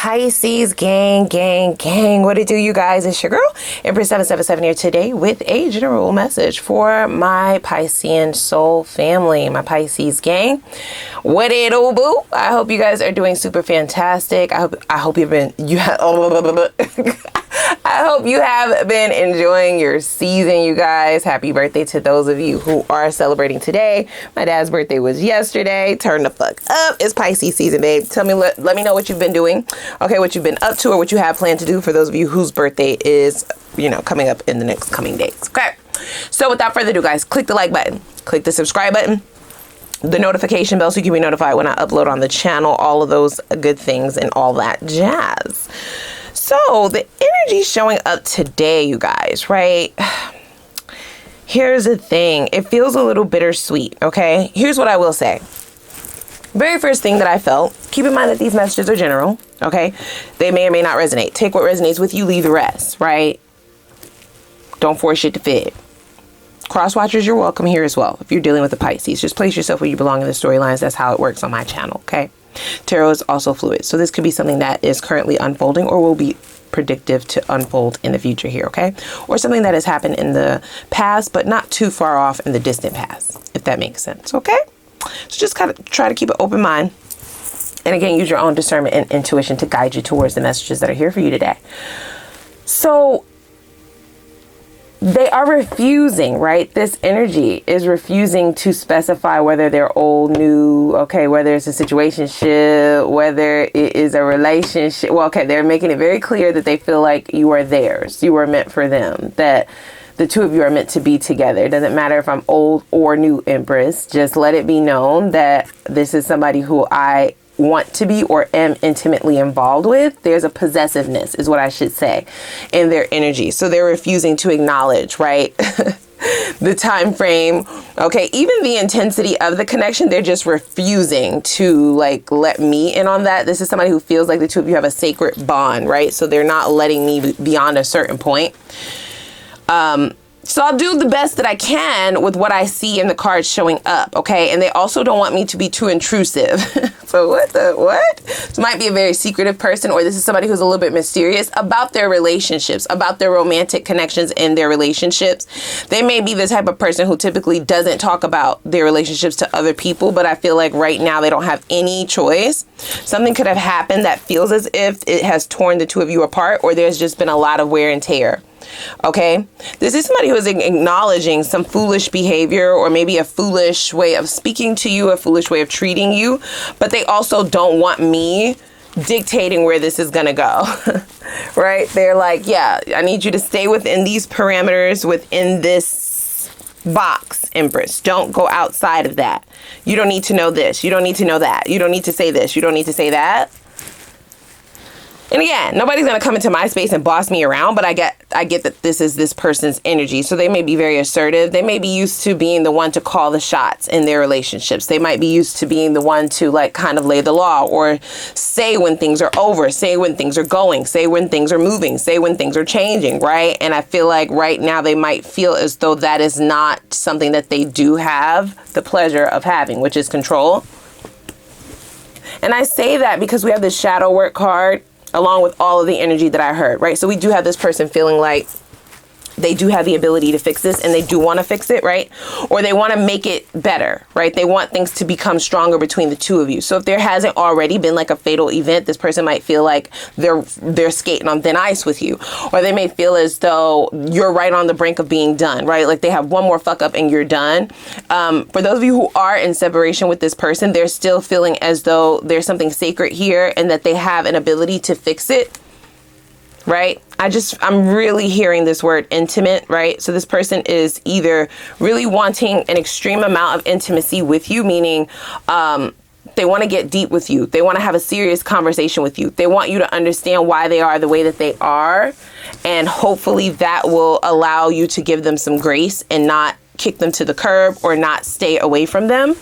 Pisces gang, what it do, you guys? It's your girl Empress 777 here today with a general message for my Piscean soul family, my Pisces gang. What it do, boo? I hope you guys are doing super fantastic. I hope you've been I hope you have been enjoying your season, you guys. Happy birthday to those of you who are celebrating today. My dad's birthday was yesterday. Turn the fuck up. It's Pisces season, babe. Tell me, let me know what you've been doing. Okay, what you've been up to or what you have planned to do for those of you whose birthday is, coming up in the next coming days. Okay. So without further ado, guys, click the like button, click the subscribe button, the notification bell so you can be notified when I upload on the channel, all of those good things and all that jazz. So the energy showing up today, you guys, right? Here's the thing. It feels a little bittersweet, okay? Here's what I will say. Very first thing that I felt, keep in mind that these messages are general, okay? They may or may not resonate. Take what resonates with you, leave the rest, right? Don't force shit to fit. Cross watchers, you're welcome here as well. If you're dealing with the Pisces, just place yourself where you belong in the storylines. That's how it works on my channel, okay? Tarot is also fluid. So this could be something that is currently unfolding or will be predictive to unfold in the future here, okay? Or something that has happened in the past, but not too far off in the distant past, if that makes sense, okay? So just kind of try to keep an open mind. And again, use your own discernment and intuition to guide you towards the messages that are here for you today. So they are refusing, right? This energy is refusing to specify whether they're old, new, okay, whether it's a situationship, whether it is a relationship. Well, okay, they're making it very clear that they feel like you are theirs. You are meant for them, that the two of you are meant to be together. It doesn't matter if I'm old or new, Empress. Just let it be known that this is somebody who I want to be or am intimately involved with. There's a possessiveness, is what I should say, in their energy. So they're refusing to acknowledge, right? The time frame, okay, even the intensity of the connection. They're just refusing to let me in on that. This is somebody who feels like the two of you have a sacred bond, right? So they're not letting me beyond a certain point. So I'll do the best that I can with what I see in the cards showing up, okay? And they also don't want me to be too intrusive. So what? This might be a very secretive person, or this is somebody who's a little bit mysterious about their relationships, about their romantic connections in their relationships. They may be the type of person who typically doesn't talk about their relationships to other people, but I feel like right now they don't have any choice. Something could have happened that feels as if it has torn the two of you apart, or there's just been a lot of wear and tear. Okay, this is somebody who is acknowledging some foolish behavior or maybe a foolish way of speaking to you, a foolish way of treating you, but they also don't want me dictating where this is gonna go. Right? They're like, yeah, I need you to stay within these parameters, within this box, Empress. Don't go outside of that. You don't need to know this. You don't need to know that. You don't need to say this. You don't need to say that. And again, nobody's going to come into my space and boss me around, but I get that this is this person's energy. So they may be very assertive. They may be used to being the one to call the shots in their relationships. They might be used to being the one to kind of lay the law or say when things are over, say when things are going, say when things are moving, say when things are changing, right? And I feel like right now they might feel as though that is not something that they do have the pleasure of having, which is control. And I say that because we have this shadow work card along with all of the energy that I heard, right? So we do have this person feeling like they do have the ability to fix this and they do want to fix it, right? Or they want to make it better, right? They want things to become stronger between the two of you. So if there hasn't already been a fatal event, this person might feel like they're skating on thin ice with you. Or they may feel as though you're right on the brink of being done, right? Like they have one more fuck up and you're done. For those of you who are in separation with this person, they're still feeling as though there's something sacred here and that they have an ability to fix it. Right? I'm really hearing this word intimate, right? So this person is either really wanting an extreme amount of intimacy with you, meaning they want to get deep with you. They want to have a serious conversation with you. They want you to understand why they are the way that they are. And hopefully that will allow you to give them some grace and not kick them to the curb or not stay away from them.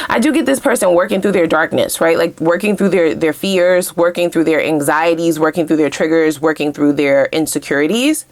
I do get this person working through their darkness, right? Like working through their fears, working through their anxieties, working through their triggers, working through their insecurities.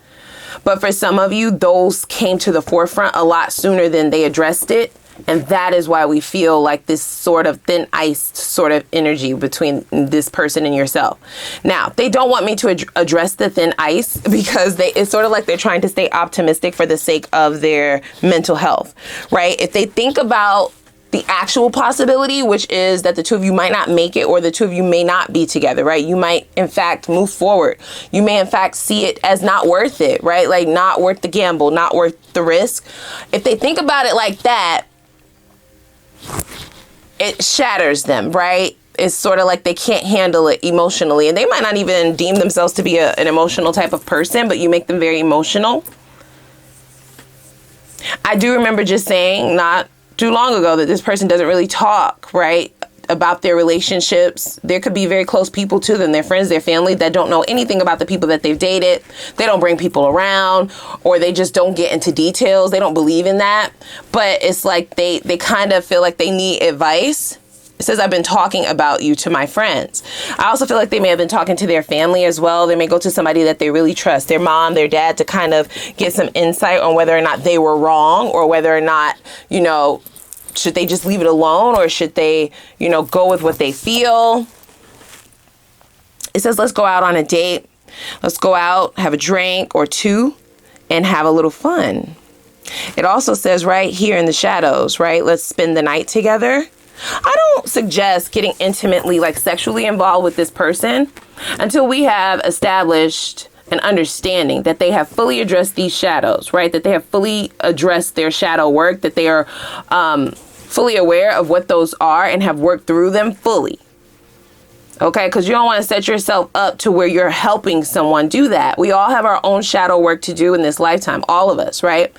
But for some of you, those came to the forefront a lot sooner than they addressed it. And that is why we feel like this sort of thin iced sort of energy between this person and yourself. Now, they don't want me to address the thin ice because it's sort of like they're trying to stay optimistic for the sake of their mental health, right? If they think about the actual possibility, which is that the two of you might not make it, or the two of you may not be together, right? You might, in fact, move forward. You may, in fact, see it as not worth it, right? Like not worth the gamble, not worth the risk. If they think about it like that, it shatters them, right? It's sort of like they can't handle it emotionally, and they might not even deem themselves to be an emotional type of person, but you make them very emotional. I do remember just saying not too long ago that this person doesn't really talk, right, about their relationships. There could be very close people to them, their friends, their family, that don't know anything about the people that they've dated. They don't bring people around, or they just don't get into details. They don't believe in that. But it's like they kind of feel like they need advice. It says, I've been talking about you to my friends. I also feel like they may have been talking to their family as well. They may go to somebody that they really trust, their mom, their dad, to kind of get some insight on whether or not they were wrong, or whether or not, you know, should they just leave it alone, or should they, you know, go with what they feel. It says, let's go out on a date. Let's go out, have a drink or two, and have a little fun. It also says right here in the shadows, right, let's spend the night together. I don't suggest getting intimately, like sexually involved with this person until we have established an understanding that they have fully addressed these shadows, right? That they have fully addressed their shadow work, that they are fully aware of what those are and have worked through them fully. Okay, because you don't want to set yourself up to where you're helping someone do that. We all have our own shadow work to do in this lifetime, all of us, right?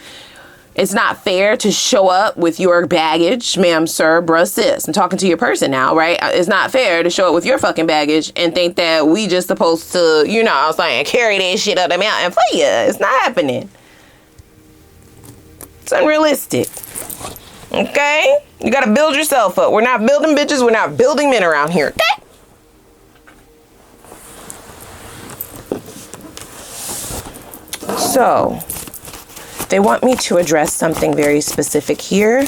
It's not fair to show up with your baggage, ma'am, sir, bruh, sis. I'm talking to your person now, right? It's not fair to show up with your fucking baggage and think that we just supposed to, you know, I was saying, carry that shit up the mountain for you. It's not happening. It's unrealistic. Okay? You gotta build yourself up. We're not building bitches. We're not building men around here. Okay? So, they want me to address something very specific here,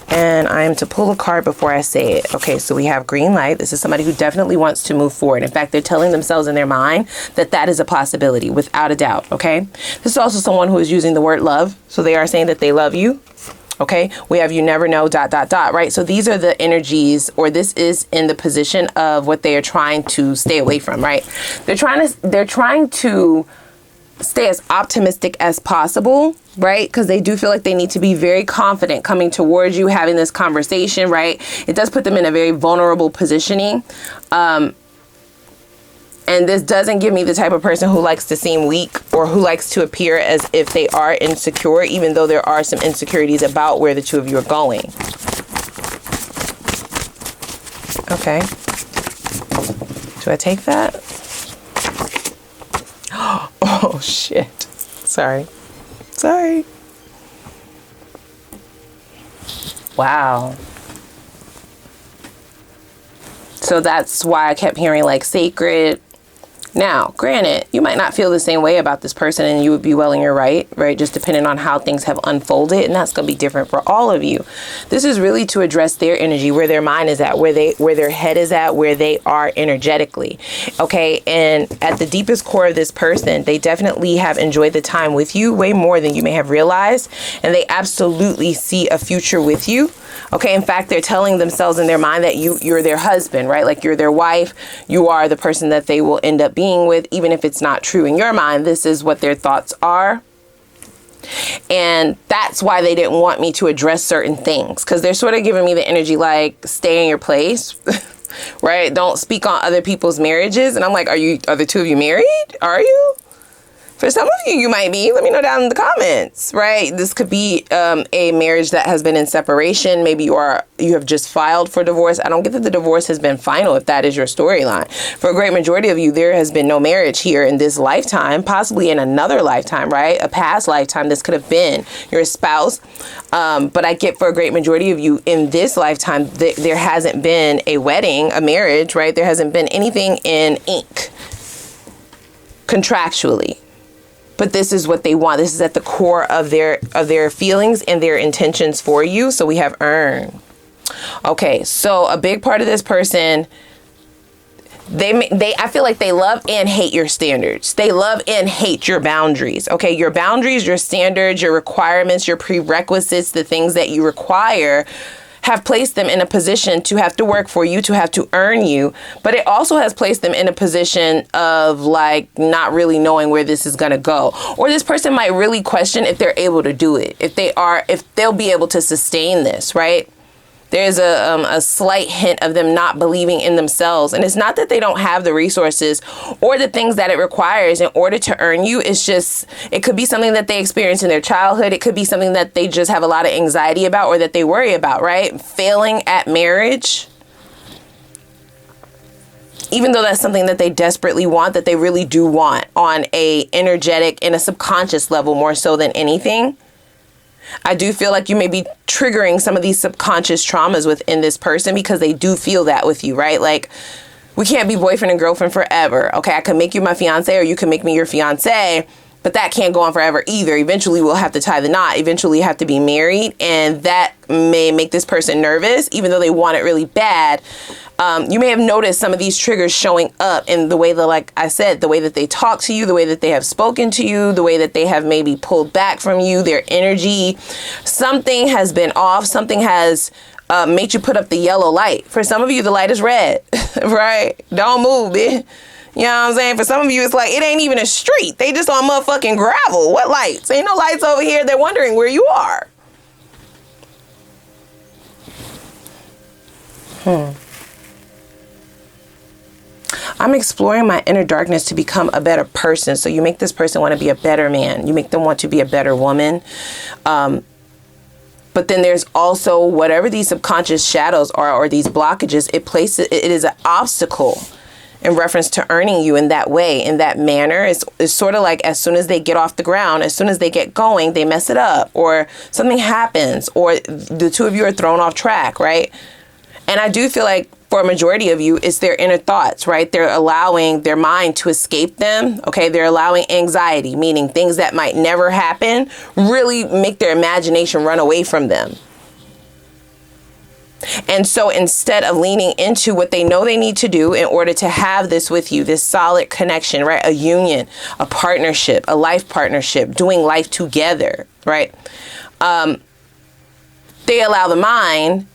and I am to pull a card before I say it. Okay, so we have green light. This is somebody who definitely wants to move forward. In fact, they're telling themselves in their mind that that is a possibility, without a doubt, okay? This is also someone who is using the word love, so they are saying that they love you. Okay, we have you never know, ... right? So these are the energies, or this is in the position of what they are trying to stay away from, right? They're trying to stay as optimistic as possible, right? Because they do feel like they need to be very confident coming towards you, having this conversation, right? It does put them in a very vulnerable positioning. And this doesn't give me the type of person who likes to seem weak or who likes to appear as if they are insecure, even though there are some insecurities about where the two of you are going. Okay. Do I take that? Oh, shit. Sorry. Wow. So that's why I kept hearing like sacred. Now, granted, you might not feel the same way about this person, and you would be well in your right? Just depending on how things have unfolded, and that's going to be different for all of you. This is really to address their energy, where their mind is at, where their head is at, where they are energetically. Okay, and at the deepest core of this person, they definitely have enjoyed the time with you way more than you may have realized, and they absolutely see a future with you. Okay, in fact, they're telling themselves in their mind that you're their husband, right? Like you're their wife. You are the person that they will end up being with, even if it's not true in your mind. This is what their thoughts are. And that's why they didn't want me to address certain things, because they're sort of giving me the energy like, stay in your place, right? Don't speak on other people's marriages. And I'm like, are the two of you married? Are you? For some of you, you might be. Let me know down in the comments, right? This could be a marriage that has been in separation. Maybe you have just filed for divorce. I don't get that the divorce has been final if that is your storyline. For a great majority of you, there has been no marriage here in this lifetime, possibly in another lifetime, right? A past lifetime, this could have been your spouse. But I get for a great majority of you in this lifetime, there hasn't been a wedding, a marriage, right? There hasn't been anything in ink contractually. but this is what they want. This is at the core of their feelings and their intentions for you. So we have earn. Okay, so a big part of this person, I feel like they love and hate your standards. They love and hate your boundaries. Okay, your boundaries, your standards, your requirements, your prerequisites, the things that you require have placed them in a position to have to work for you, to have to earn you. But it also has placed them in a position of like not really knowing where this is going to go. Or this person might really question if they're able to do it, if they'll be able to sustain this, right? There's a slight hint of them not believing in themselves. And it's not that they don't have the resources or the things that it requires in order to earn you. It's just, it could be something that they experienced in their childhood. It could be something that they just have a lot of anxiety about or that they worry about, right? Failing at marriage. Even though that's something that they desperately want, that they really do want on a energetic and a subconscious level more so than anything. I do feel like you may be triggering some of these subconscious traumas within this person because they do feel that with you, right? Like, we can't be boyfriend and girlfriend forever. Okay, I can make you my fiance or you can make me your fiance, but that can't go on forever either. Eventually, we'll have to tie the knot. Eventually, you have to be married, and that may make this person nervous, even though they want it really bad. You may have noticed some of these triggers showing up in the way that, like I said, the way that they talk to you, the way that they have spoken to you, the way that they have maybe pulled back from you, their energy. Something has been off. Something has made you put up the yellow light. For some of you, the light is red, right? Don't move, bitch. You know what I'm saying? For some of you, it's like, it ain't even a street. They just on motherfucking gravel. What lights? Ain't no lights over here. They're wondering where you are. I'm exploring my inner darkness to become a better person. So you make this person want to be a better man. You make them want to be a better woman. But then there's also whatever these subconscious shadows are or these blockages, it is an obstacle in reference to earning you in that way, in that manner. It's sort of like as soon as they get off the ground, as soon as they get going, they mess it up or something happens or the two of you are thrown off track, right? And I do feel like for a majority of you, it's their inner thoughts, right? They're allowing their mind to escape them. Okay, they're allowing anxiety, meaning things that might never happen, really make their imagination run away from them. And so instead of leaning into what they know they need to do in order to have this with you, this solid connection, right? A union, a partnership, a life partnership, doing life together, right? They allow the mind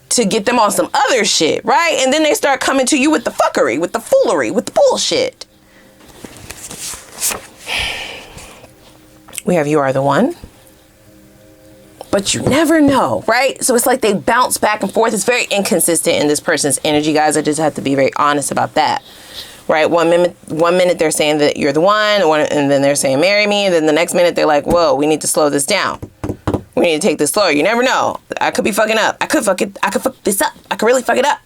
to get them on some other shit, right? And then they start coming to you with the fuckery, with the foolery, with the bullshit. We have you are the one. But you never know, right? So it's like they bounce back and forth. It's very inconsistent in this person's energy, guys. I just have to be very honest about that, right? One minute they're saying that you're the one, and then they're saying marry me, and then the next minute they're like, whoa, we need to slow this down. We need to take this slower. You never know. I could be fucking up. I could fuck this up. I could really fuck it up.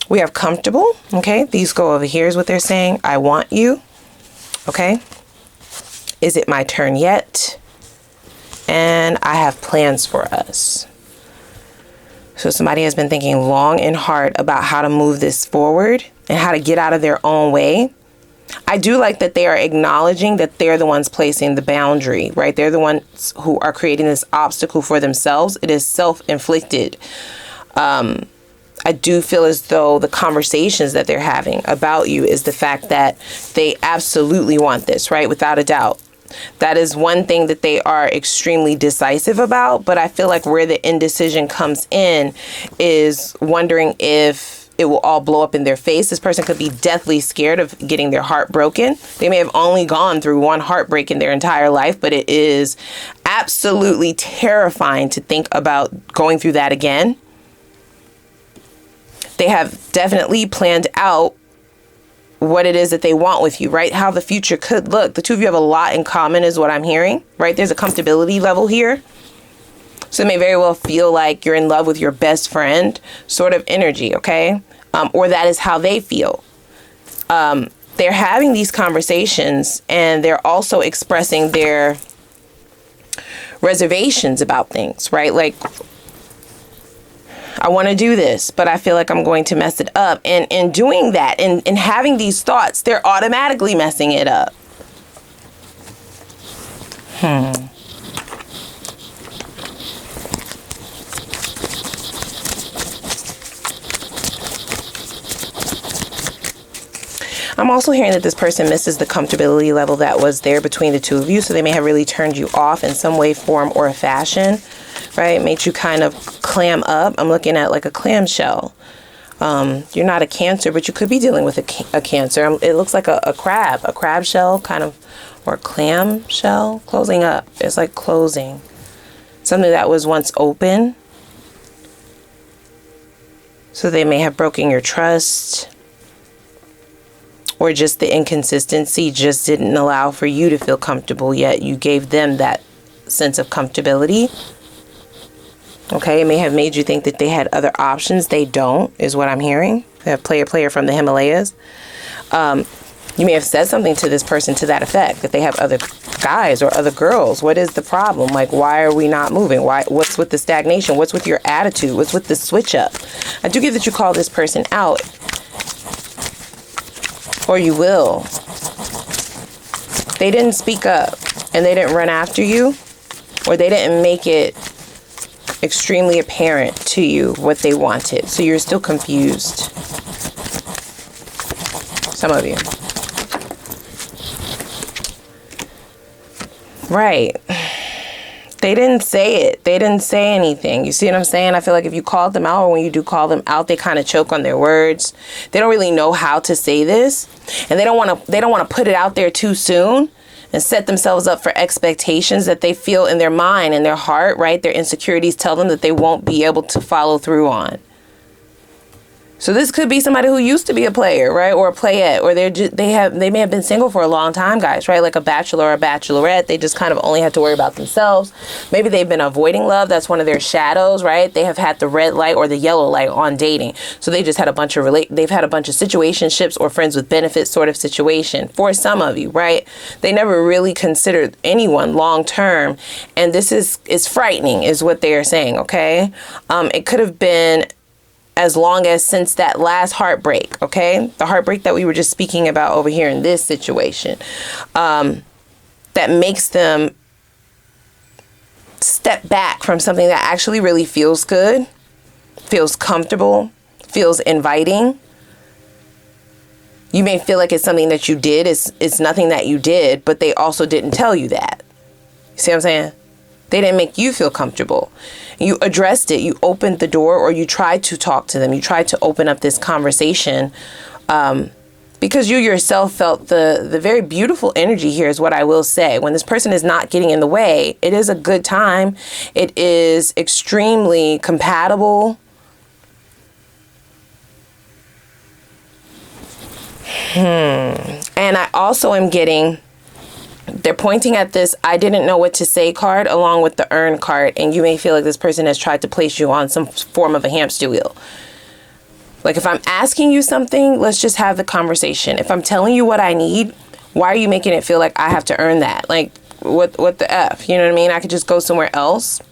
We have comfortable. Okay. These go over here is what they're saying. I want you. Okay. Is it my turn yet? And I have plans for us. So somebody has been thinking long and hard about how to move this forward and how to get out of their own way. I do like that they are acknowledging that they're the ones placing the boundary, right? They're the ones who are creating this obstacle for themselves. It is self-inflicted. I do feel as though the conversations that they're having about you is the fact that they absolutely want this, right? Without a doubt. That is one thing that they are extremely decisive about. But I feel like where the indecision comes in is wondering if it will all blow up in their face. This person could be deathly scared of getting their heart broken. They may have only gone through one heartbreak in their entire life, but it is absolutely terrifying to think about going through that again. They have definitely planned out what it is that they want with you, right? How the future could look. The two of you have a lot in common is what I'm hearing, right? There's a comfortability level here. So it may very well feel like you're in love with your best friend sort of energy, okay? Or that is how they feel. They're having these conversations and they're also expressing their reservations about things, right? Like, I want to do this, but I feel like I'm going to mess it up. And in doing that and having these thoughts, they're automatically messing it up. I'm also hearing that this person misses the comfortability level that was there between the two of you. So they may have really turned you off in some way, form, or fashion, right? Made you kind of clam up. I'm looking at like a clamshell. You're not a Cancer, but you could be dealing with a Cancer. It looks like a crab shell kind of, or clam shell, closing up. It's like closing. Something that was once open. So they may have broken your trust. Or just the inconsistency just didn't allow for you to feel comfortable, yet you gave them that sense of comfortability. Okay, it may have made you think that they had other options. They don't, is what I'm hearing. They have player from the Himalayas. You may have said something to this person to that effect, that they have other guys or other girls. What is the problem? Like, why are we not moving? What's with the stagnation? What's with your attitude? What's with the switch up? I do get that you call this person out. Or you will. They didn't speak up and they didn't run after you, or they didn't make it extremely apparent to you what they wanted. So you're still confused. Some of you. Right. They didn't say it. They didn't say anything. You see what I'm saying? I feel like if you called them out, or when you do call them out, they kind of choke on their words. They don't really know how to say this, and they don't want to put it out there too soon and set themselves up for expectations that they feel in their mind and their heart, right? Their insecurities tell them that they won't be able to follow through on. So this could be somebody who used to be a player, right? Or a playette, or they may have been single for a long time, guys, right? Like a bachelor or a bachelorette. They just kind of only have to worry about themselves. Maybe they've been avoiding love. That's one of their shadows, right? They have had the red light or the yellow light on dating. So they just had a bunch of they've had a bunch of situationships or friends with benefits sort of situation for some of you, right? They never really considered anyone long term, and this is frightening, is what they are saying. Okay, it could have been as long as since that last heartbreak, okay? The heartbreak that we were just speaking about over here in this situation, that makes them step back from something that actually really feels good, feels comfortable, feels inviting. You may feel like it's something that you did. It's nothing that you did, but they also didn't tell you that. You see what I'm saying? They didn't make you feel comfortable. You addressed it. You opened the door, or you tried to talk to them. You tried to open up this conversation because you yourself felt the very beautiful energy here is what I will say. When this person is not getting in the way, it is a good time. It is extremely compatible. And I also am getting... They're pointing at this I didn't know what to say card along with the earn card, and you may feel like this person has tried to place you on some form of a hamster wheel. Like, if I'm asking you something, let's just have the conversation. If I'm telling you what I need, why are you making it feel like I have to earn that? Like, what the F? You know what I mean? I could just go somewhere else.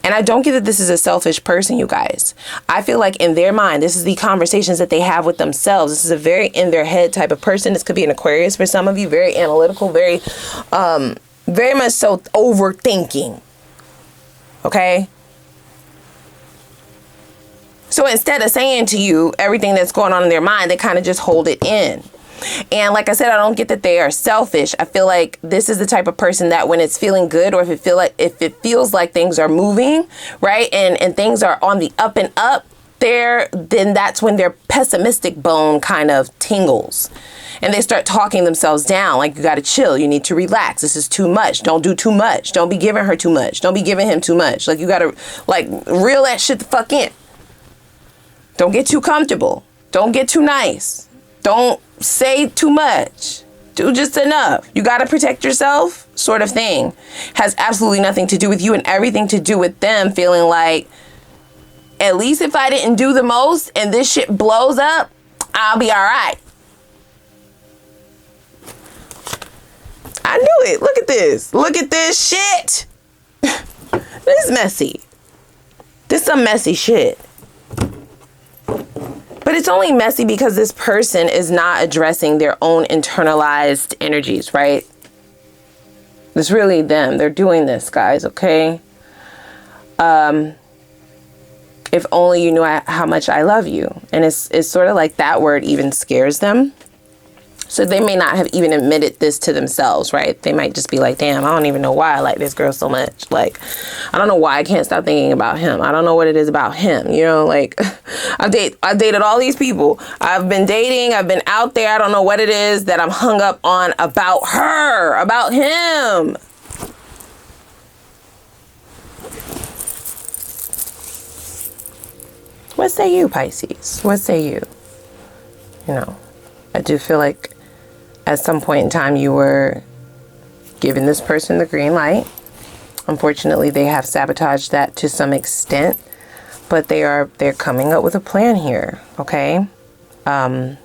And I don't get that this is a selfish person, you guys. I feel like in their mind, this is the conversations that they have with themselves. This is a very in their head type of person. This could be an Aquarius for some of you. Very analytical, very much so overthinking. Okay? So instead of saying to you everything that's going on in their mind, they kind of just hold it in. And like I said, I don't get that they are selfish. I feel like this is the type of person that when it's feeling good, or if it feels like things are moving, right, and things are on the up and up, then that's when their pessimistic bone kind of tingles. And they start talking themselves down, like, you got to chill. You need to relax. This is too much. Don't do too much. Don't be giving her too much. Don't be giving him too much. Like, you got to, like, reel that shit the fuck in. Don't get too comfortable. Don't get too nice. Don't say too much. Do just enough. You got to protect yourself, sort of thing. Has absolutely nothing to do with you and everything to do with them feeling like, at least if I didn't do the most and this shit blows up, I'll be all right. I knew it. Look at this. Look at this shit. This is messy. This is some messy shit. But it's only messy because this person is not addressing their own internalized energies, right? It's really them. They're doing this, guys, okay? If only you knew how much I love you. And it's sort of like that word even scares them. So they may not have even admitted this to themselves, right? They might just be like, damn, I don't even know why I like this girl so much. Like, I don't know why I can't stop thinking about him. I don't know what it is about him. You know, like, I've dated all these people. I've been dating. I've been out there. I don't know what it is that I'm hung up on about her, about him. What say you, Pisces? What say you? You know, I do feel like at some point in time you were giving this person the green light. Unfortunately, they have sabotaged that to some extent, but they're coming up with a plan here, okay? I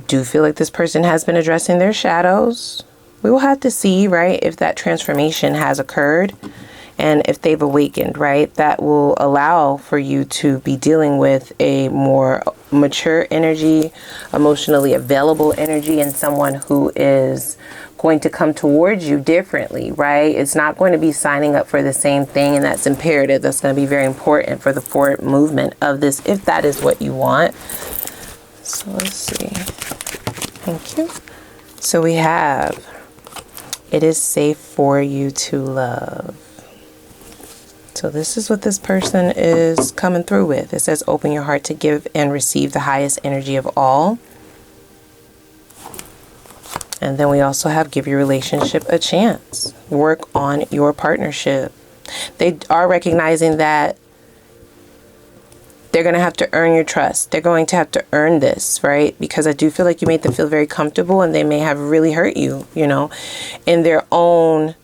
do feel like this person has been addressing their shadows. We will have to see, right, if that transformation has occurred. And if they've awakened, right, that will allow for you to be dealing with a more mature energy, emotionally available energy, and someone who is going to come towards you differently, right? It's not going to be signing up for the same thing, and that's imperative. That's going to be very important for the forward movement of this, if that is what you want. So let's see. Thank you. So we have, it is safe for you to love. So this is what this person is coming through with. It says, open your heart to give and receive the highest energy of all. And then we also have, give your relationship a chance. Work on your partnership. They are recognizing that they're going to have to earn your trust. They're going to have to earn this, right? Because I do feel like you made them feel very comfortable, and they may have really hurt you, you know, in their own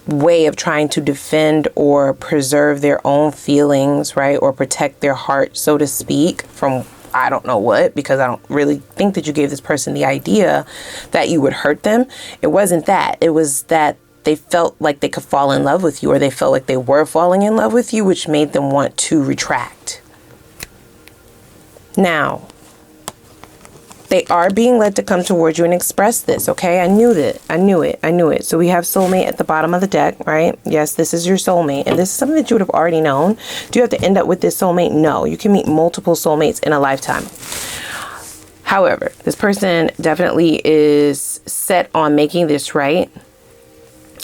way of trying to defend or preserve their own feelings, right? Or protect their heart, so to speak, from I don't know what, because I don't really think that you gave this person the idea that you would hurt them. It wasn't that. It was that they felt like they could fall in love with you, or they felt like they were falling in love with you, which made them want to retract. Now, they are being led to come towards you and express this, okay? I knew that. I knew it. I knew it. So we have soulmate at the bottom of the deck, right? Yes, this is your soulmate. And this is something that you would have already known. Do you have to end up with this soulmate? No. You can meet multiple soulmates in a lifetime. However, this person definitely is set on making this right.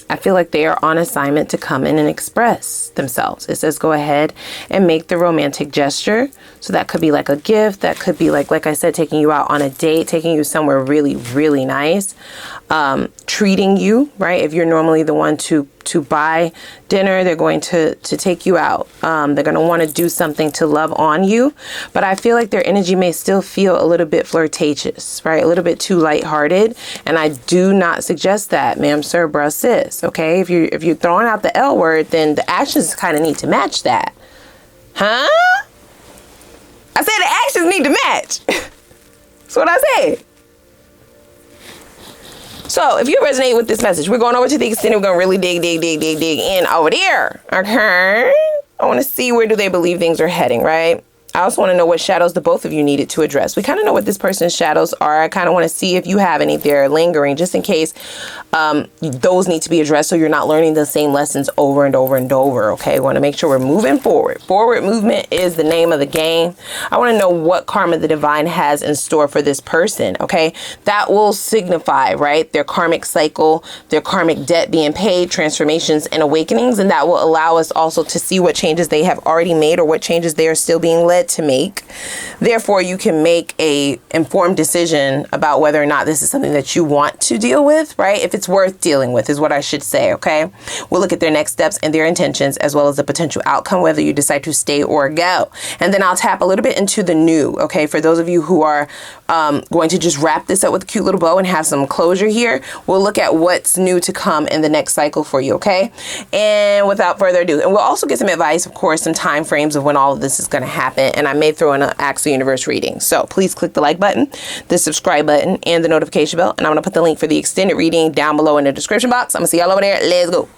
I feel like they are on assignment to come in and express themselves. It says go ahead and make the romantic gesture. So that could be like a gift. That could be like I said, taking you out on a date, taking you somewhere really, really nice. Treating you, right? If you're normally the one to buy dinner, they're going to take you out. They're going to want to do something to love on you. But I feel like their energy may still feel a little bit flirtatious, right? A little bit too lighthearted. And I do not suggest that, ma'am, sir, bruh, sis. Okay, if you're throwing out the L word, then the actions kind of need to match that. Huh? I said the actions need to match. That's what I said. So if you resonate with this message, we're going over to the extended. We're going to really dig in over there. Okay. I want to see, where do they believe things are heading, right? I also want to know what shadows the both of you needed to address. We kind of know what this person's shadows are. I kind of want to see if you have any there lingering, just in case those need to be addressed, so you're not learning the same lessons over and over and over. Okay, we want to make sure we're moving forward. Forward movement is the name of the game. I want to know what karma the divine has in store for this person. Okay, that will signify, right, their karmic cycle, their karmic debt being paid, transformations and awakenings, and that will allow us also to see what changes they have already made or what changes they are still being led to make. Therefore, you can make a informed decision about whether or not this is something that you want to deal with, right? If it's worth dealing with is what I should say, okay? We'll look at their next steps and their intentions, as well as the potential outcome, whether you decide to stay or go. And then I'll tap a little bit into the new, okay? For those of you who are going to just wrap this up with a cute little bow and have some closure here, we'll look at what's new to come in the next cycle for you, okay? And without further ado, and we'll also get some advice, of course, some time frames of when all of this is going to happen. And I may throw in an Ask the Universe reading. So please click the like button, the subscribe button, and the notification bell. And I'm going to put the link for the extended reading down below in the description box. I'm going to see y'all over there. Let's go.